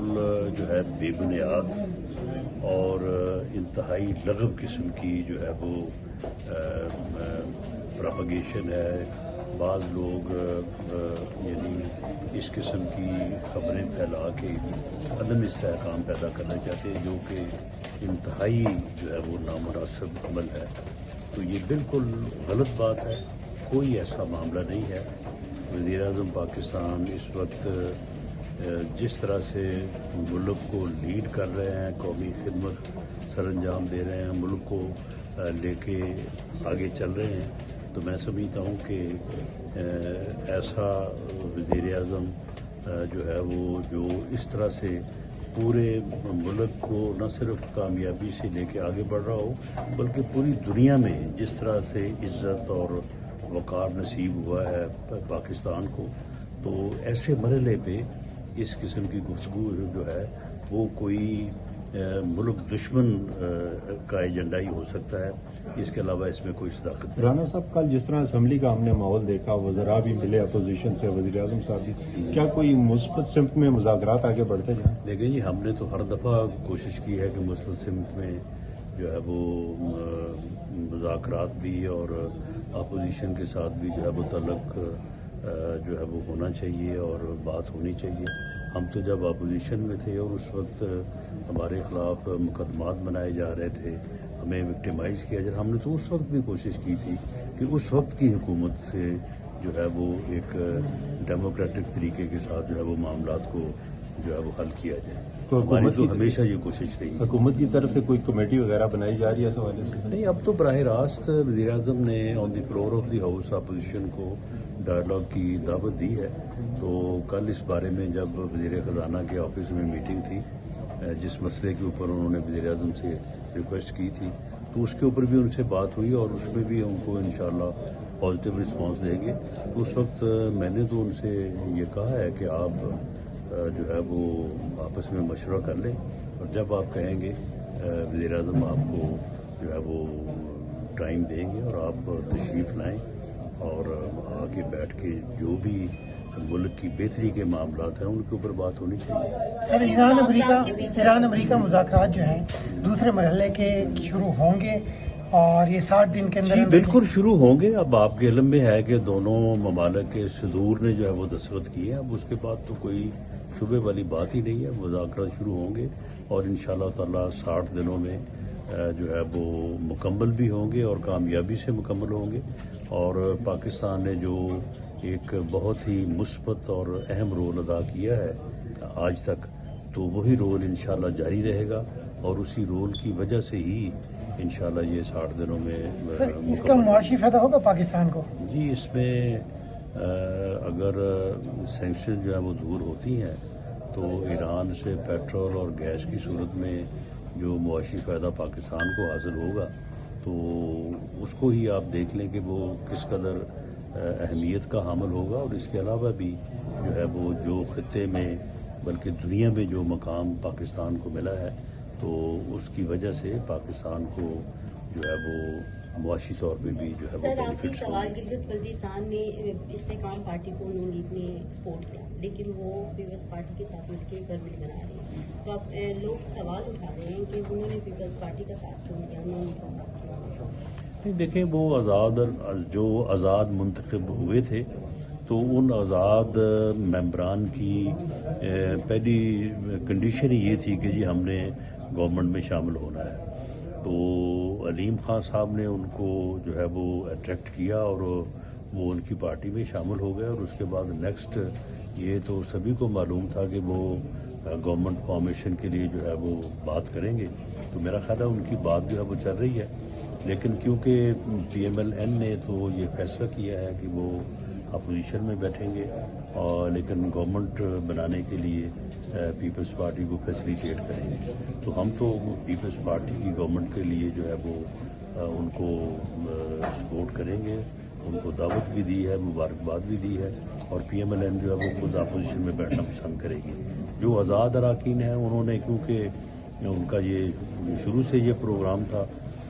بالکل جو ہے بے بنیاد اور انتہائی لغو قسم کی جو ہے وہ پراپگیشن ہے. بعض لوگ یعنی اس قسم کی خبریں پھیلا کے عدم استحکام پیدا کرنا چاہتے ہیں، جو کہ انتہائی جو ہے وہ نامناسب عمل ہے. تو یہ بالکل غلط بات ہے. کوئی ایسا معاملہ نہیں ہے. وزیر اعظم پاکستان اس وقت جس طرح سے ملک کو لیڈ کر رہے ہیں، قومی خدمت سر انجام دے رہے ہیں، ملک کو لے کے آگے چل رہے ہیں، تو میں سمجھتا ہوں کہ ایسا وزیر اعظم جو ہے وہ جو اس طرح سے پورے ملک کو نہ صرف کامیابی سے لے کے آگے بڑھ رہا ہو، بلکہ پوری دنیا میں جس طرح سے عزت اور وقار نصیب ہوا ہے پاکستان کو، تو ایسے مرحلے پہ اس قسم کی گفتگو جو ہے وہ کوئی ملک دشمن کا ایجنڈا ہی ہو سکتا ہے. اس کے علاوہ اس میں کوئی صداقت نہیں. رانا صاحب، کل جس طرح اسمبلی کا ہم نے ماحول دیکھا، وزراء بھی ملے اپوزیشن سے، وزیر اعظم صاحب بھی، کیا کوئی مثبت سمت میں مذاکرات آگے بڑھتے جائیں؟ دیکھیں جی، ہم نے تو ہر دفعہ کوشش کی ہے کہ مثبت سمت میں جو ہے وہ مذاکرات بھی اور اپوزیشن کے ساتھ بھی جو ہے وہ تعلق جو ہے وہ ہونا چاہیے اور بات ہونی چاہیے. ہم تو جب اپوزیشن میں تھے اور اس وقت ہمارے خلاف مقدمات بنائے جا رہے تھے، ہمیں وکٹیمائز کیا جا رہا، ہم نے تو اس وقت بھی کوشش کی تھی کہ اس وقت کی حکومت سے جو ہے وہ ایک ڈیموکریٹک طریقے کے ساتھ جو ہے وہ معاملات کو جو ہے وہ حل کیا جائے. ہماری تو ہمیشہ یہ کوشش رہی. حکومت کی طرف سے کوئی کمیٹی وغیرہ بنائی جا رہی ہے اس حوالے سے؟ نہیں، اب تو براہ راست وزیر اعظم نے on the floor of the house opposition کو ڈائلاگ کی دعوت دی ہے. تو کل اس بارے میں جب وزیر خزانہ کے آفس میں میٹنگ تھی، جس مسئلے کے اوپر انہوں نے وزیر اعظم سے ریکویسٹ کی تھی، تو اس کے اوپر بھی ان سے بات ہوئی اور اس میں بھی ان کو انشاءاللہ پازیٹیو رسپانس دیں گے. تو اس وقت میں نے تو ان سے یہ کہا ہے کہ آپ جو ہے وہ آپس میں مشورہ کر لیں، اور جب آپ کہیں گے وزیر اعظم آپ کو جو ہے وہ ٹائم دیں گے اور آپ تشریف لائیں اور آگے بیٹھ کے جو بھی ملک کی بہتری کے معاملات ہیں ان کے اوپر بات ہونی چاہیے. سر، ایران امریکہ مذاکرات جو ہیں دوسرے مرحلے کے شروع ہوں گے اور یہ 60 دن کے اندر؟ جی بالکل شروع ہوں گے. اب آپ کے علم میں ہے کہ دونوں ممالک کے صدور نے جو ہے وہ دستخط کیے ہیں. اب اس کے بعد تو کوئی شبے والی بات ہی نہیں ہے. مذاکرات شروع ہوں گے اور انشاءاللہ تعالی 60 دنوں میں جو ہے وہ مکمل بھی ہوں گے اور کامیابی سے مکمل ہوں گے. اور پاکستان نے جو ایک بہت ہی مثبت اور اہم رول ادا کیا ہے آج تک، تو وہی رول انشاءاللہ جاری رہے گا اور اسی رول کی وجہ سے ہی انشاءاللہ یہ 60 دنوں میں سر اس کا معاشی فائدہ ہوگا پاکستان کو؟ جی، اس میں اگر سینکشن جو ہے وہ دور ہوتی ہیں تو ایران سے پیٹرول اور گیس کی صورت میں جو معاشی فائدہ پاکستان کو حاصل ہوگا تو اس کو ہی آپ دیکھ لیں کہ وہ کس قدر اہمیت کا حامل ہوگا. اور اس کے علاوہ بھی جو ہے وہ جو خطے میں بلکہ دنیا میں جو مقام پاکستان کو ملا ہے تو اس کی وجہ سے پاکستان کو جو ہے وہ معاشی طور پہ بھی جو ہے وہ بینیفٹس ہوں گے. گلگت بلتستان میں استحکام پارٹی کو نون لیگ نے سپورٹ کیا، لیکن وہ پیپلز پارٹی کے ساتھ مل کے گورنمنٹ بنا رہے ہیں. تو اب لوگ سوال اٹھا رہے ہیں کہ انہوں نے پیپلز پارٹی کا ساتھ چھوڑ دیا، نون لیگ کا ساتھ کیا. دیکھیں، وہ جو آزاد منتخب ہوئے تھے تو ان آزاد ممبران کی پہلی کنڈیشن ہی یہ تھی کہ جی ہم نے گورنمنٹ میں شامل ہونا ہے. تو علیم خان صاحب نے ان کو جو ہے وہ اٹریکٹ کیا اور وہ ان کی پارٹی میں شامل ہو گئے. اور اس کے بعد نیکسٹ یہ تو سبھی کو معلوم تھا کہ وہ گورنمنٹ فارمیشن کے لیے جو ہے وہ بات کریں گے. تو میرا خیال ہے ان کی بات جو ہے وہ چل رہی ہے، لیکن کیونکہ پی ایم ایل این نے تو یہ فیصلہ کیا ہے کہ وہ اپوزیشن میں بیٹھیں گے اور لیکن گورنمنٹ بنانے کے لیے پیپلز پارٹی کو فیسیلیٹیٹ کریں گے. تو ہم تو پیپلز پارٹی کی گورنمنٹ کے لیے جو ہے وہ ان کو سپورٹ کریں گے. ان کو دعوت بھی دی ہے، مبارکباد بھی دی ہے، اور پی ایم ایل این جو ہے وہ خود اپوزیشن میں بیٹھنا پسند کرے گی. جو آزاد اراکین ہیں انہوں نے، کیونکہ ان کا یہ شروع سے یہ پروگرام تھا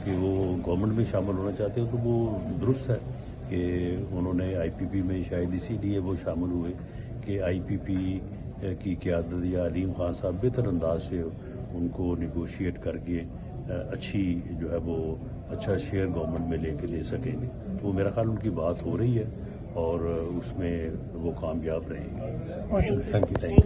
کہ وہ گورنمنٹ میں شامل ہونا چاہتے ہیں، تو وہ درست ہے کہ انہوں نے آئی پی پی میں شاید اسی لیے وہ شامل ہوئے کہ آئی پی پی کی قیادت یا علیم خان صاحب بہتر انداز سے ان کو نیگوشیٹ کر کے اچھی جو ہے وہ اچھا شیئر گورنمنٹ میں لے کے دے سکیں گے. تو میرا خیال ان کی بات ہو رہی ہے اور اس میں وہ کامیاب رہیں گے. بہت شکریہ. Thank you. Thank you.